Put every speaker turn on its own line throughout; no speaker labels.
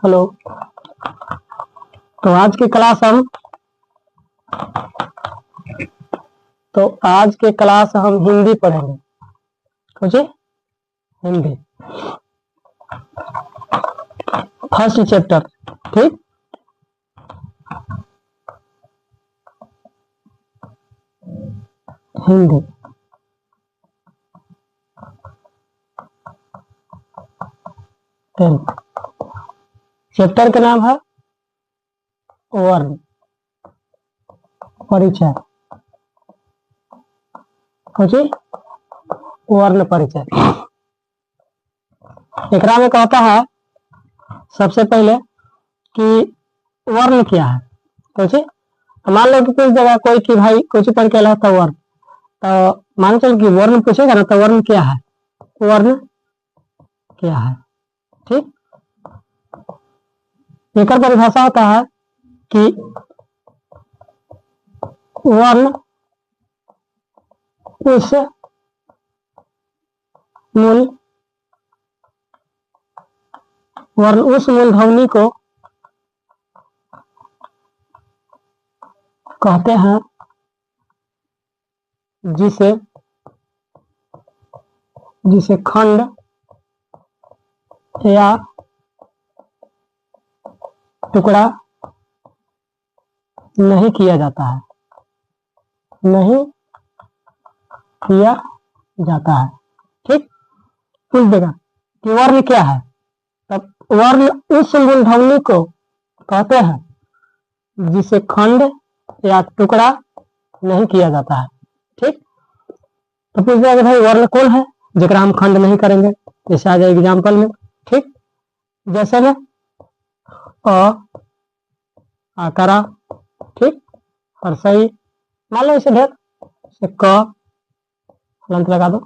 Hello. तो आज की क्लास हम हिंदी पढ़ेंगे। समझे? Hindi first chapter. ठीक, हिंदी टेंथ। चैप्टर का नाम है वर्ण परिचय। समझे? वर्ण परिचय। एकरा में कहता है सबसे पहले कि वर्ण क्या है। समझे? मान लो कि कुछ जगह कोई कि भाई कुछ पर कहलाता वर्ण, तो मान चल कि वर्ण पूछेगा ना, तो वर्ण क्या है, वर्ण क्या है। ठीक, एक परिभाषा होता है कि वर्ण उस मूल ध्वनि को कहते हैं जिसे खंड या टुकड़ा नहीं किया जाता है, नहीं किया जाता है। ठीक, पूछ देगा कि वर्ण क्या है, तब वर्ण उस मूल ध्वनि को कहते हैं जिसे खंड या टुकड़ा नहीं किया जाता है। ठीक, तो पूछ देगा भाई वर्ण कौन है जिसका हम खंड नहीं करेंगे। जैसे आ जाए एग्जाम्पल में। ठीक, जैसे में अ, आकारा। ठीक, और सही मान लो इसे ढेर से क हलंत लगा दो।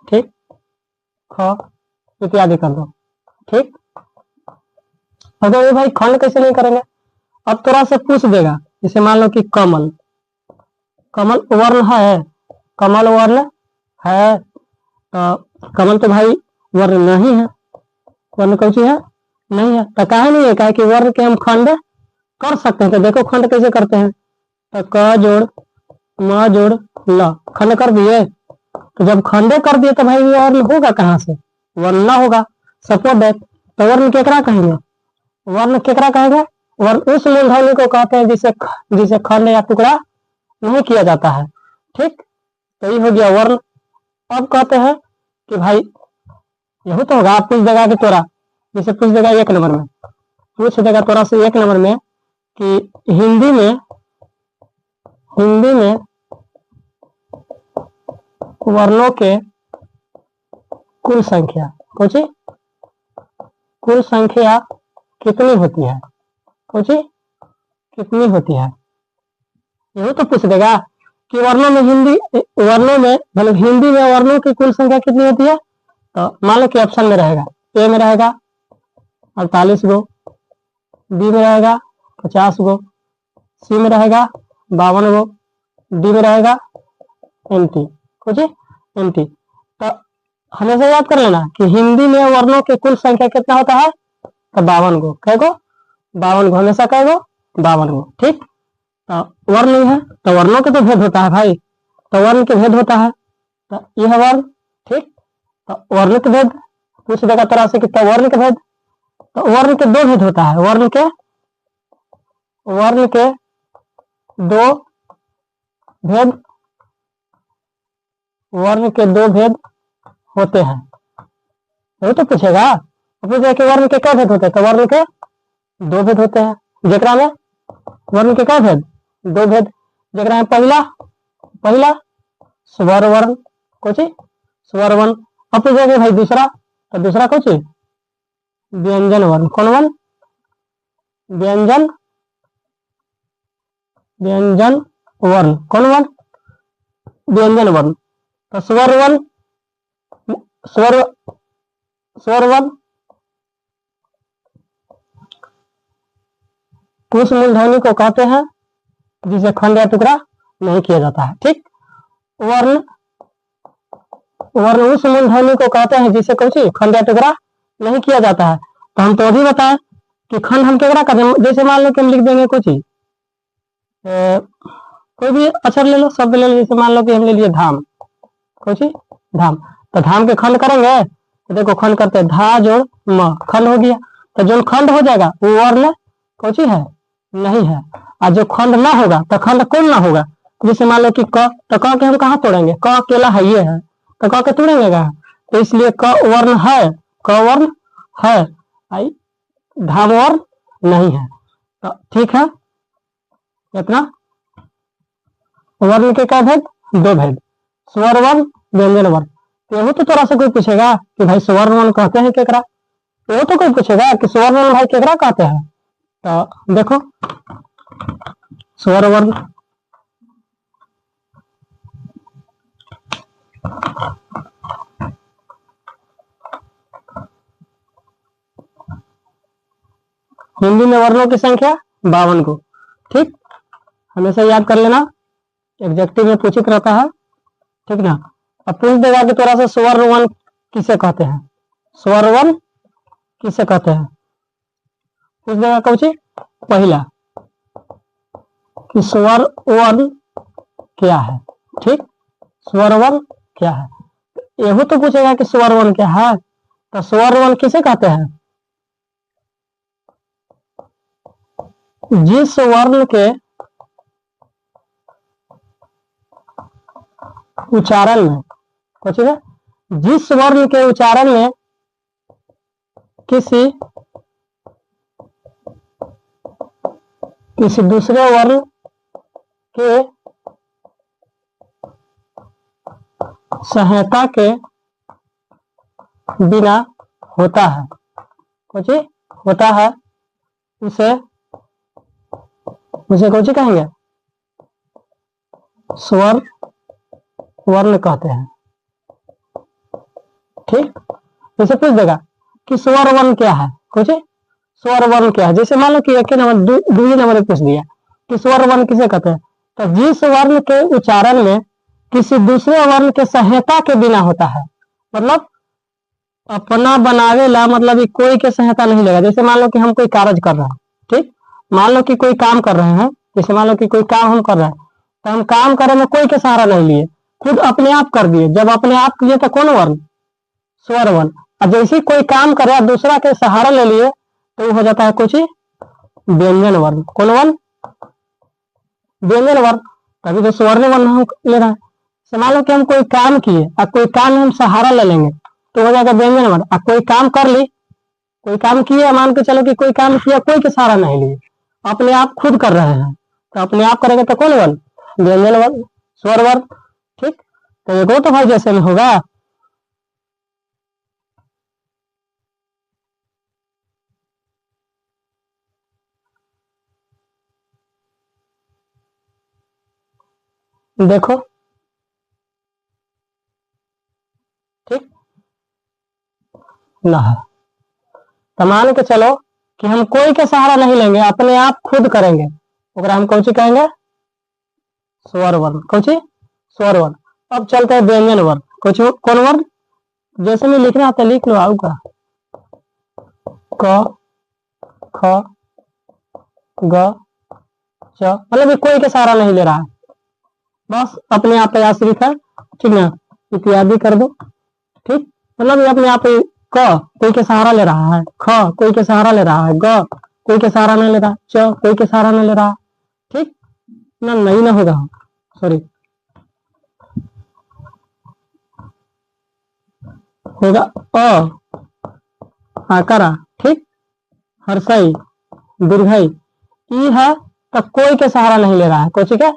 ठीक, ख इत्यादि कर दो। ठीक, अगर ये भाई खंड कैसे नहीं करेंगे, अब थोड़ा से पूछ देगा। जैसे मान लो कि कमल, कमल वर्ण है, कमल वर्ण है, तो कमल तो भाई वर्ण नहीं है, वर्ण कौन सी है, नहीं है। तो काहे नहीं है, कहे कि वर्ण के हम खंड कर सकते हैं। तो देखो खंड कैसे करते हैं, तो क जोड़ म जोड़ ल खंड कर दिए। तो जब खंडे कर दिए तो भाई वर्ण होगा कहाँ से, वर्ण ना होगा। सपोज दैट, तो वर्ण केकरा कहेंगे, वर्ण केकरा कहेंगे, वर्ण उस मूल ध्वनि को कहते हैं जिसे खंड या टुकड़ा नहीं किया जाता है। ठीक, तो ये हो गया वर्ण। अब कहते हैं कि भाई यही तो होगा। आप पूछ देगा कि तोरा, जैसे पूछ देगा 1 नंबर में, पूछ देगा तोरा से 1 नंबर में कि हिंदी में वर्णों के कुल संख्या, कुल संख्या कितनी होती है, कितनी होती है। यही तो पूछ देगा कि वर्णों में मतलब हिंदी में वर्णों की कुल संख्या कितनी होती है। तो मान लो कि ऑप्शन में रहेगा, ए में रहेगा 48 गो, बी में रहेगा 50 गो, सी में रहेगा 52 गो, डी में रहेगा 80। एमटी। तो हमेशा याद कर लेना कि हिंदी में वर्णों की कुल संख्या कितना होता है, तो 52 गो। कै गो, 52 गो, हमेशा कै गो, 52 गो। ठीक, तो वर्ण नहीं है तो वर्णों के तो भेद होता है भाई, तो वर्ण के भेद होता है, तो यह वर्ण। ठीक, तो वर्ण के भेद पूछ देगा तरह से कितना वर्ण के भेद, तो वर्ण के 2 भेद होता है, वर्ण के 2 भेद, वर्ण के 2 भेद होते हैं। वो तो पूछेगा, पूछेगा कि वर्ण के क्या भेद होते हैं, तो वर्ण के 2 भेद होते हैं। जेकरा में वर्ण के क्या भेद, 2 भेद। जेकरा में पहला स्वर वर्ण, स्वर वर्ण। अब पूछेगा भाई दूसरा, तो दूसरा व्यंजन वर्ण। कौन वर्ण, व्यंजन वर्ण। कौन वर्ण, व्यंजन वर्ण। तो स्वर वर्ण उस मूल ध्वनि को कहते हैं जिसे खंड या टुकड़ा नहीं किया जाता है। ठीक, वर्ण उस मूल ध्वनि को कहते हैं जिसे खंड या टुकड़ा नहीं किया जाता है। तो हम तो अभी बताएं कि खंड हम केकरा करते हैं, जैसे मान लो कि हम लिख देंगे कुछ ही कोई भी अक्षर ले लो, शब्द ले लो, जैसे मान लो कि हम ले लिए धाम, कुछ ही धाम, तो धाम के खंड करेंगे तो देखो खंड करते हैं धा जोड़ म, खंड हो गया। तो जो खंड हो जाएगा वो वर्ण कुछ ही है नहीं है, और जो खंड ना होगा तो खंड कौन ना होगा। जैसे मान लो कि क, तो क के हम कहाँ तोड़ेंगे, क अकेला है ये है, तो क के तोड़ेंगे कहाँ, तो इसलिए क वर्ण है, क वर्ण है, आई धाम वर्ण नहीं है। तो ठीक है, इतना वर्ण के क्या भेद, दो भेद, स्वर वर्ण व्यंजन वर्ण। तो वो तो थोड़ा सा कोई पूछेगा कि भाई स्वर्ण वर्ण कहते हैं केकरा, वो तो कोई पूछेगा कि स्वर्ण वर्ण भाई केकरा कहते हैं। तो देखो स्वर वर्ण हिंदी में वर्णों की संख्या 52 को, ठीक, हमेशा याद कर लेना, एग्जेक्टिव में पूछित रहता है, ठीक ना। अब पूछ देगा कि थोड़ा सा स्वर्ण वर्ण किसे कहते हैं, स्वर्ण वर्ण किसे कहते हैं, पूछ देगा कौची पहला कि स्वर वर्ण क्या है, ठीक, स्वर वर्ण क्या है, यही तो पूछेगा कि स्वर वर्ण क्या है। तो स्वर वर्ण किसे कहते हैं, जिस वर्ण के उच्चारण में, कुछ है, जिस वर्ण के उच्चारण में किसी दूसरे वर्ण के सहायता के बिना होता है, कुछ होता है, उसे कुछ कहेंगे स्वर वर्ण कहते हैं, ठीक। जैसे पूछ देगा कि स्वर वर्ण क्या है, कुछ स्वर वर्ण क्या है, जैसे मान लो कि एक नंबर दूसरे नंबर में पूछ दिया कि स्वर वर्ण किसे कहते हैं, तो जिस वर्ण के उच्चारण में किसी दूसरे वर्ण के सहायता के बिना होता है, मतलब अपना बनावे ला, मतलब कोई के सहायता नहीं लेगा। जैसे मान लो कि हम कोई कार्य कर रहे हैं, ठीक, मान लो कि कोई काम कर रहे हैं, जैसे मान लो कि कोई काम हम कर रहे हैं, तो हम काम करे में कोई के सहारा नहीं लिए, खुद अपने आप कर दिए। जब अपने आप किए तो कौन वर्ण, स्वर वर्ण। और जैसे ही कोई काम करे दूसरा के सहारा ले लिए तो वो हो जाता है कुछ व्यंजन वर्ण, कौन वर्ण, व्यंजन वर्ण। तभी तो स्वर्ण वर्ण हम ले रहे हैं। मान लो कि हम कोई काम किए और कोई काम में हम सहारा ले लेंगे तो हो जाएगा व्यंजन वर्ण। और कोई काम कर ली, कोई काम किया, मान के चलो कि कोई काम किया कोई के सहारा नहीं लिए, अपने आप खुद कर रहे हैं, तो अपने आप करेंगे तो कौन वर्ण, व्यंजन वर्ण, स्वर वर्ण, ठीक। तो ये तो भाई जैसे में होगा, देखो, ठीक ना है। तो मान के चलो कि हम कोई के सहारा नहीं लेंगे, अपने आप खुद करेंगे, ओकरा हम कौन सी कहेंगे, स्वर वर्ण, कौन सी, स्वर वर्ण। अब चलते हैं व्यंजन वर्ण, कुछ कौन वर्ण, जैसे में लिखना आता लिख लो, आओ का क ख ग च, मतलब कोई के सहारा नहीं ले रहा है, बस अपने आप प्रयास लिखा, ठीक ना, इत्यादि कर दो, ठीक। मतलब ये अपने आप क कोई के सहारा ले रहा है, ख कोई के सहारा ले रहा है, ग कोई के सहारा नहीं ले रहा, च कोई के सहारा नहीं ले रहा, ठीक ना, नहीं ना होगा, सॉरी, होगा अ आकारा, ठीक, हर्षई दीर्घई, ई है तो कोई के सहारा नहीं ले रहा है, कोई है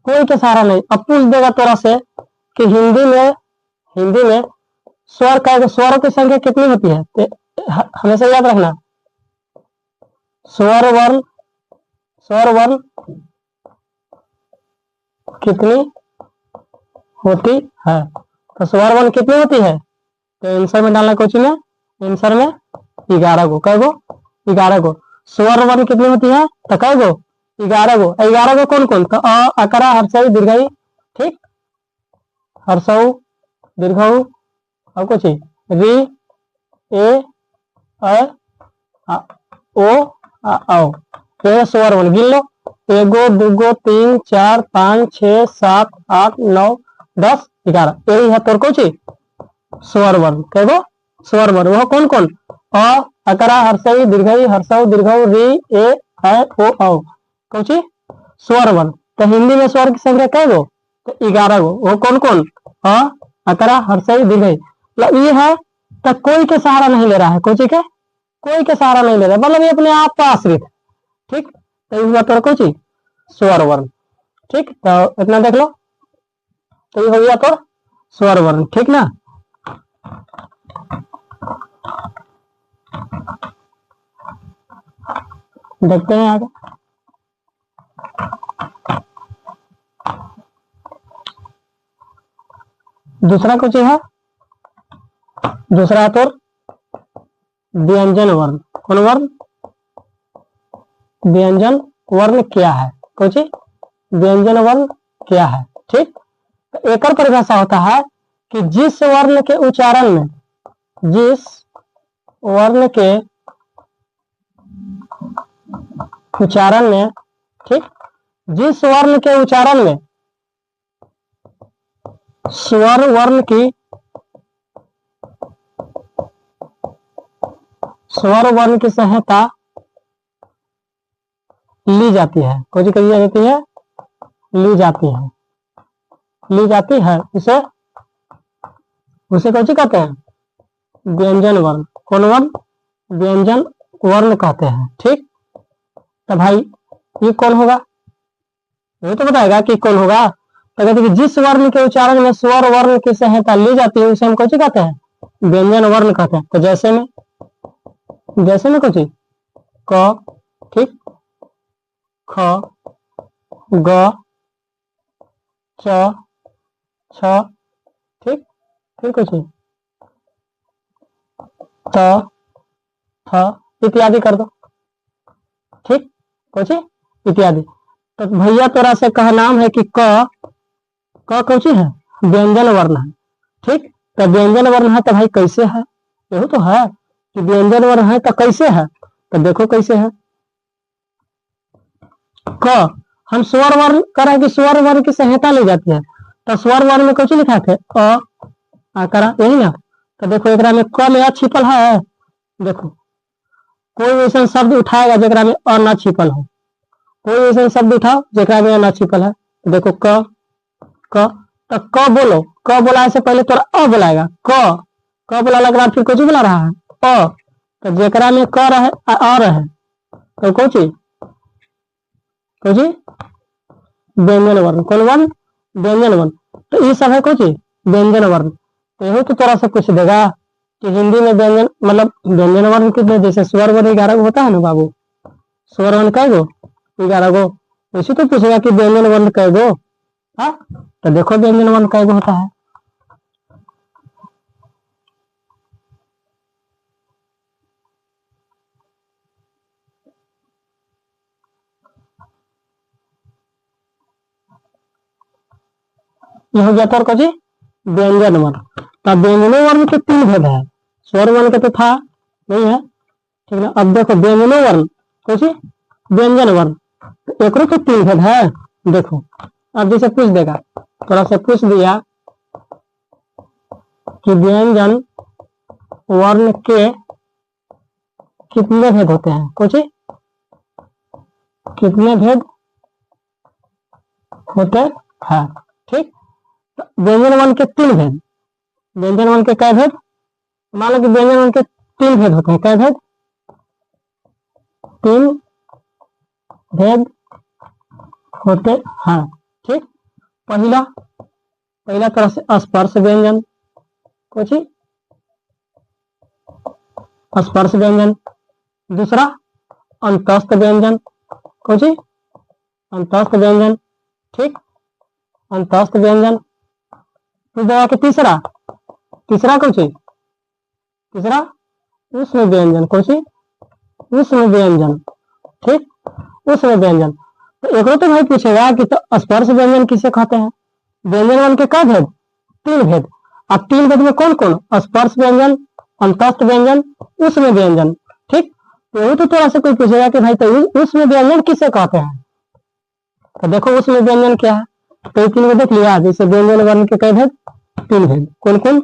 कोई के सहारा नहीं। अब पूछ देगा तोरा से कि हिंदी में स्वर का, स्वरों की संख्या कितनी होती है, तो हमेशा याद रखना, स्वर वर्ण कितनी होती है, तो स्वर वर्ण कितनी होती है, तो आंसर में डालना, कुछ में आंसर में 11 गो, कै गो, 11 गो। स्वर वर्ण कितनी होती है, तो कै गो, 11 गो। 11 गो कौन कौन, तो अ अकरा हर्षई दीर्घई, ठीक, हर्षऊ दीर्घऊ और कुछ री ए अ ओ आ औ। ये स्वर वर्ण गिन लो, 1 2 3 4 5 6 7 8 9 10 11, यही है तोर कौची स्वर वर्ण। कहो स्वर वर्ण वह कौन कौन? अ अकरा हर्षई दीर्घई हर्षौ दीर्घौ री ए ओ औ, कौची स्वर वर्ण। तो हिंदी में स्वर की संख्या कै गो? तो 11 गो। वो कौन कौन? अ अकरा हर्षई दीर्घई। मतलब ये है तो कोई के सहारा नहीं ले रहा है, कोची के कोई के सहारा नहीं ले रहा, मतलब ये अपने आप पर आश्रित। ठीक, तो ये हुआ कौची स्वर वर्ण। ठीक, तो इतना देख लो, तो ये हो गया तो स्वर वर्ण। ठीक ना, देखते हैं आगे। दूसरा कुछ है, दूसरा तो व्यंजन वर्ण। कौन वर्ण? व्यंजन वर्ण क्या है? कुछ व्यंजन वर्ण क्या है? ठीक, तो एक परिभाषा होता है कि जिस वर्ण के उच्चारण में, जिस वर्ण के उच्चारण में, ठीक, जिस वर्ण के उच्चारण में स्वर वर्ण की, स्वर वर्ण की सहायता ली जाती है, कौन कही जाती है? ली जाती है, ली जाती है, उसे उसे कौन कहते हैं? व्यंजन वर्ण। कौन वर्ण? व्यंजन वर्ण कहते हैं। ठीक, तो भाई ये कौन होगा? ये तो बताएगा कि कौन होगा। तो कहते हैं कि जिस वर्ण के उच्चारण में स्वर वर्ण की सहायता ली जाती है उसे हम कौन कहते हैं? व्यंजन वर्ण कहते हैं। तो जैसे में कौन? क, ठीक, ख, ग, च, छ, ठीक, फिर कुछ त, थ इत्यादि कर दो। ठीक, कुछ इत्यादि। तो भैया तोरा से कह नाम है कि क कौन है? व्यंजन वर्ण है। ठीक, तो व्यंजन वर्ण है तो भाई कैसे है? यही तो है कि व्यंजन वर्ण है तो कैसे है, तो देखो कैसे है। क हम स्वर वर्ण करें कि स्वर वर्ण की सहायता ली जाती है, तो स्वर वर्ण में कुछ लिखा थे अ आकरा, यही ना। तो देखो एक में क में अ छिपल है, देखो कोई ऐसा शब्द उठाएगा जरा में अ ना छिपल हो, कोई ऐसा शब्द उठाओ जरा में अ ना छिपल है। तो देखो क तो क बोलो, क बोला से पहले तोरा अ बुलाएगा, क बोला के बाद फिर कुछ बुला रहा है अ, तो जरा में क रहे अ रहे तो कुछ व्यंजन वर्ण। कौन वर्ण? व्यंजन वर्ण। तो ये सब है कुछ व्यंजन वर्ण। तो यही तो थोड़ा सा कुछ देगा कि हिंदी में व्यंजन मतलब व्यंजन वर्ण कितने, जैसे स्वर वर्ण 11 गो होता है ना बाबू, स्वर वर्ण कै गो? 11 गो। वैसे तो पूछेगा कि व्यंजन वर्ण कै गो। हाँ, तो देखो व्यंजन वर्ण कै गो होता है। यह हो गया तो कुछ व्यंजन वर्ण। तो व्यंजन वर्ण के 3 भेद है, स्वर वर्ण के तो था नहीं है, ठीक है। अब देखो व्यंजन वर्ण कुछ व्यंजन वर्ण, तो एक तो 3 भेद है। देखो अब जैसे पूछ देगा, थोड़ा सा पूछ दिया कि व्यंजन वर्ण के कितने भेद होते हैं, कुछ कितने भेद होते हैं। ठीक, व्यंजन वर्ण के 3 भेद, व्यंजन वर्ण के कै भेद? मान लो कि व्यंजन वर्ण के 3 भेद होते हैं। कै भेद? 3 भेद होते हैं। ठीक, पहला तरह से स्पर्श व्यंजन, कुछ स्पर्श व्यंजन। दूसरा अंतस्थ व्यंजन, कुछ अंतस्थ व्यंजन। ठीक, अंतस्थ व्यंजन। फिर तीसरा कुछ तीसरा उष्ण व्यंजन, कुछ उष्ण व्यंजन। ठीक, उष्ण व्यंजन। तो एक तो भाई पूछेगा कि तो स्पर्श व्यंजन किसे कहते हैं? व्यंजन वर्ण के क्या भेद? 3 भेद। अब 3 भेद में कौन कौन? स्पर्श व्यंजन, अंतस्थ व्यंजन, उष्ण व्यंजन। ठीक, तो वो तो थोड़ा सा कोई पूछेगा कि भाई तो उसमें व्यंजन किसे कहते हैं। तो देखो उसमें व्यंजन क्या है, तो तीन को देख लिया। जैसे व्यंजन वर्ण के कई भेद, तीन भेद, कौन कौन?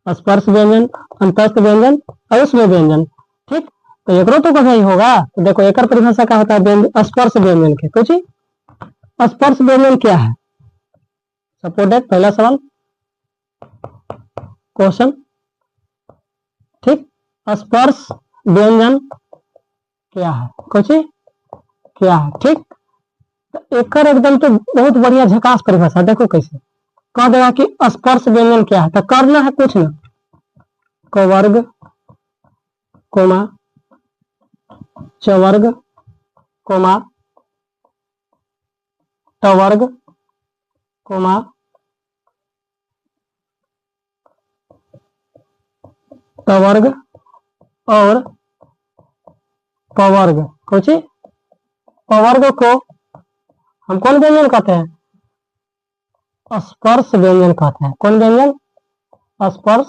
स्पर्श व्यंजन, अंतस्थ व्यंजन और उसमें व्यंजन। ठीक, तो एकरो तो कहीं होगा। तो देखो एक परिभाषा क्या होता है स्पर्श व्यंजन के। कुछ स्पर्श व्यंजन क्या है? सपोर्ट दैट, पहला सवाल क्वेश्चन। ठीक, स्पर्श व्यंजन क्या है? कुछ क्या है? ठीक, तो एक एकदम तो बहुत बढ़िया झकास परिभाषा। देखो कैसे कह देगा कि स्पर्श व्यंजन क्या है, तो करना है कुछ ना, क वर्ग कोमा च वर्ग कोमा ट वर्ग कोमा ट वर्ग और प वर्ग। कुछ प वर्ग को हम कौन व्यंजन कहते हैं? स्पर्श व्यंजन कहते हैं। कौन व्यंजन? स्पर्श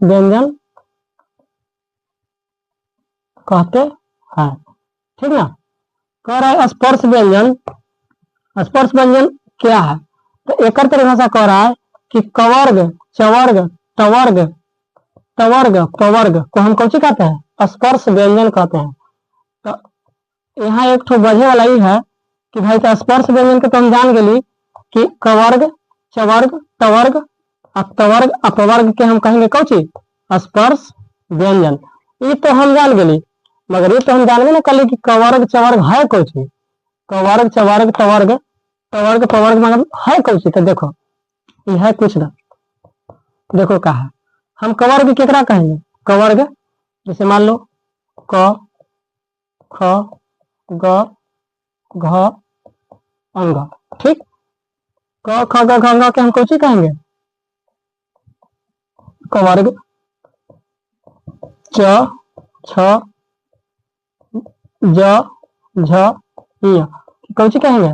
व्यंजन कहते हैं। ठीक ना, कह रहा है स्पर्श व्यंजन। स्पर्श व्यंजन क्या है? तो एक परिभाषा कह रहा है कि कवर्ग चवर्ग टवर्ग टवर्ग पवर्ग को हम कौन सी कहते हैं? स्पर्श व्यंजन कहते हैं। तो यहाँ एक ठो बजे वाला ही है कि भाई तो स्पर्श व्यंजन के तो हम जान गए कि कवर्ग चवर्ग टवर्ग अपवर्ग अपवर्ग के हम कहेंगे कौन सी? स्पर्श व्यंजन। ये तो हम जान गए, मगर ये तो हम जान गए ना कल कि कवर्ग चवर्ग है कौन सी? कवर्ग चवर्ग टवर्ग टवर्ग पवर्ग मतलब है कौन सी? तो देखो ये है कुछ ना। देखो कहा हम कवर्ग केकरा कहेंगे? कवर्ग जैसे मान लो क ख ग घ अंग। ठीक, क ख ग घ अंग के हम कौन सी कहेंगे? कवर्ग। च छ ज झ य कौन सी कहेंगे?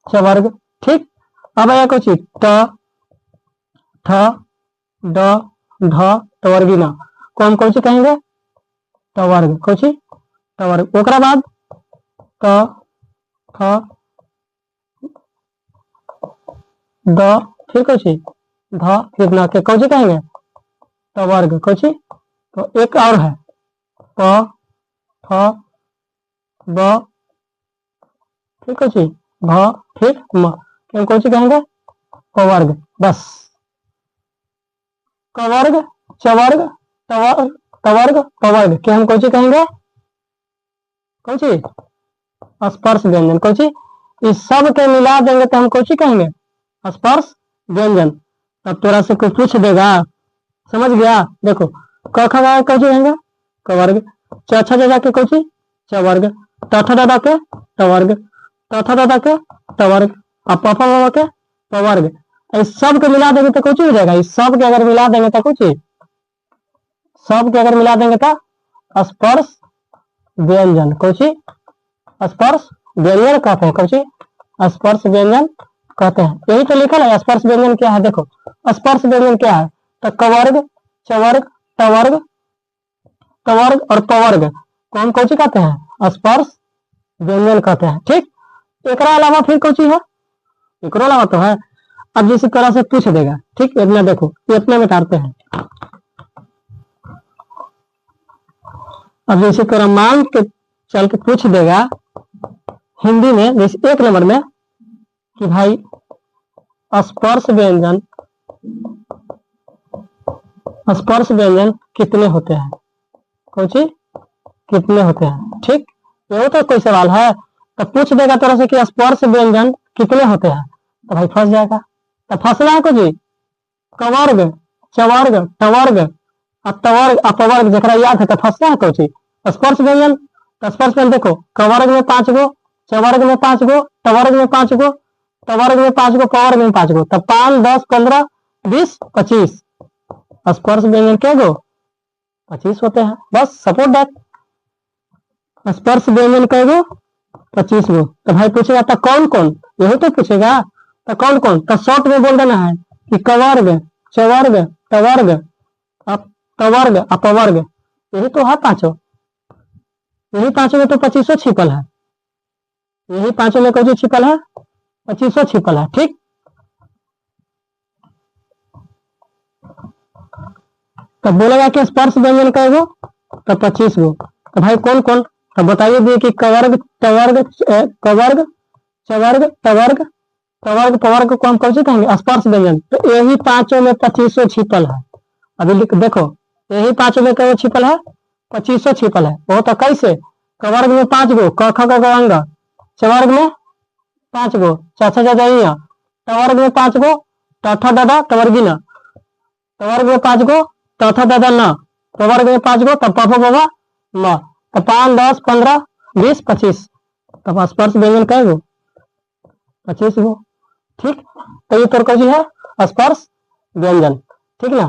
चवर्ग। ठीक, अब आया कौन सी? ट ठ ड ढ टवर्गिना को हम कौन सी कहेंगे? टवर्ग। कौन सी? टवर्ग। ओकरा बाद ट ठ द फिर कौन सी? ध फिर न के कौन सी कहेंगे? टवर्ग। कौन सी? तो एक और है प फ ब फिर कौन सी? भ फिर म के हम कौन सी कहेंगे? पवर्ग। बस कवर्ग चवर्ग टवर्ग टवर्ग पवर्ग के हम कौन सी कहेंगे? कौन सी? स्पर्श व्यंजन। कौन सी? इस सब के मिला देंगे तो हम कौन सी कहेंगे? स्पर्श व्यंजन। तब तोरा से कोई पूछ देगा, समझ गया? देखो क ख ग कौन सी कहेंगे? कवर्ग। च छ दादा के कौन सी? चवर्ग। त थ दादा के टवर्ग। त थ दादा के टवर्ग। अब प फ बाबा के पवर्ग। इस सब के मिला देंगे तो कौन सी हो जाएगा? इस सब के अगर मिला देंगे तो कौन सी? सब के अगर मिला देंगे तो स्पर्श व्यंजन। कौन सी? स्पर्श व्यंजन कहते हैं। कौन सी? स्पर्श व्यंजन कहते हैं। यही तो लिखा है स्पर्श व्यंजन क्या है। देखो स्पर्श व्यंजन क्या है? तो कवर्ग चवर्ग टवर्ग टवर्ग और पवर्ग को हम कौन सी कहते हैं? स्पर्श व्यंजन कहते हैं। ठीक, एक अलावा फिर कौन सी है? एक अलावा तो है। अब जिस तरह से पूछ देगा, ठीक, इतना देखो इतना मिटाते हैं। अब जैसे तरह मान के चल के पूछ देगा हिंदी में, जैसे एक नंबर में कि भाई स्पर्श व्यंजन कितने होते हैं? कौन सी? कितने होते हैं? ठीक, ये तो कोई सवाल है तो पूछ देगा तरह से कि स्पर्श व्यंजन कितने होते हैं, तो भाई फंस जाएगा। तो फंसना है कुछ? कवर्ग चवर्ग टवर्ग अपवर्ग अपवर्ग जरा याद है तो फंसना है कौन? स्पर्श व्यंजन। तो स्पर्श व्यंजन देखो कवर्ग में 5 गो, चवर्ग में 5 गो, टवर्ग में 5 गो, टवर्ग में 5 गो, पवर्ग में 5 गो, तब 5 10 15 20 25 स्पर्श व्यंजन क्या गो? 25 होते हैं। बस सपोर्ट दैट स्पर्श व्यंजन क्या गो? 25 गो। तो भाई पूछेगा तो कौन कौन, यही तो पूछेगा तो कौन कौन, तो शॉर्ट में बोल देना है कि कवर्ग चवर्ग टवर्ग टवर्ग अपवर्ग यही तो है पांचों, यही पांचों में तो 2500 छिपल है, यही पांचों में कौन छिपल है, 2500 छिपल है। ठीक, तब बोलेगा कि स्पर्श व्यंजन कै गो, तो 25 गो। तो भाई कौन कौन, तो बताइए दिए कि कवर्ग तवर्ग कवर्ग चवर्ग तवर्ग कवर्ग पवर्ग को हम कौन से कहेंगे, स्पर्श व्यंजन। तो यही पांचों में 2500 छिपल है। अभी देखो, यही पांचों में क्या छिपल है, 2500 छिपल है। वो तो कैसे, कवर्ग में 5 गो क ख ग घ अंग, चवर्ग में 5 गो छ छ ज ज इ, तवर्ग में 5 गो ट ठ ड ढ तवर्गी न, तवर्ग में 5 गो त थ द ध न, तवर्ग में 5 गो तब प फ ब भ म, तो 5 10 15 20 25, तब स्पर्श व्यंजन कै गो, 25 गो। ठीक, तो ये तो कौन है, स्पर्श व्यंजन। ठीक ना,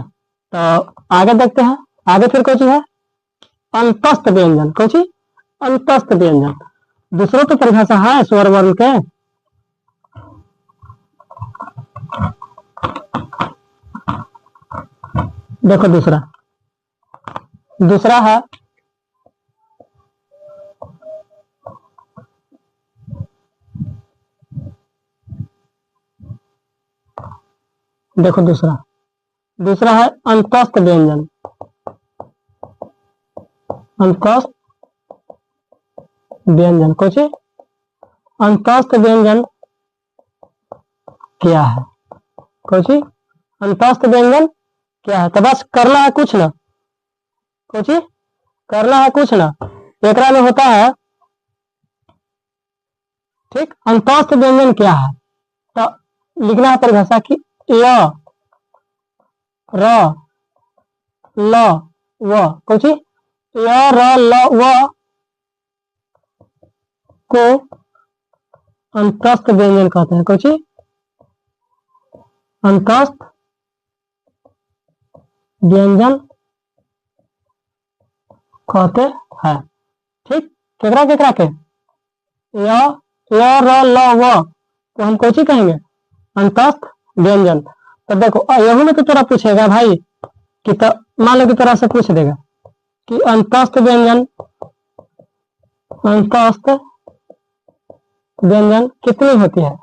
तो आगे देखते हैं, आगे फिर कौन है, अंतस्थ व्यंजन। कौन सी, अंतस्थ व्यंजन। दूसरों तो परिभाषा है स्वर वर्ण के, देखो दूसरा, दूसरा है देखो दूसरा, दूसरा है अंतस्थ व्यंजन। अंतस्थ व्यंजन कौन सी, अंतस्थ व्यंजन क्या है, कौन सी, अंतस्थ व्यंजन क्या है। तो बस करना है कुछ ना, कौन सी, करना है कुछ ना, एकरा में होता है। ठीक, अंतस्थ व्यंजन क्या है, तो लिखना है परिभाषा की य र ल व, कौन सी, य र ल व को अंतस्थ व्यंजन कहते हैं। कौन सी, अंतस्थ व्यंजन कहते हैं। ठीक, केकरा केकरा के, य र ल व को हम कौन सी कहेंगे, अंतस्थ व्यंजन। तो देखो यही में तो तोरा पूछेगा भाई कि, तो मान लो कि तरह से पूछ देगा कि अंतस्थ व्यंजन, अंतस्थ व्यंजन कितनी होती है।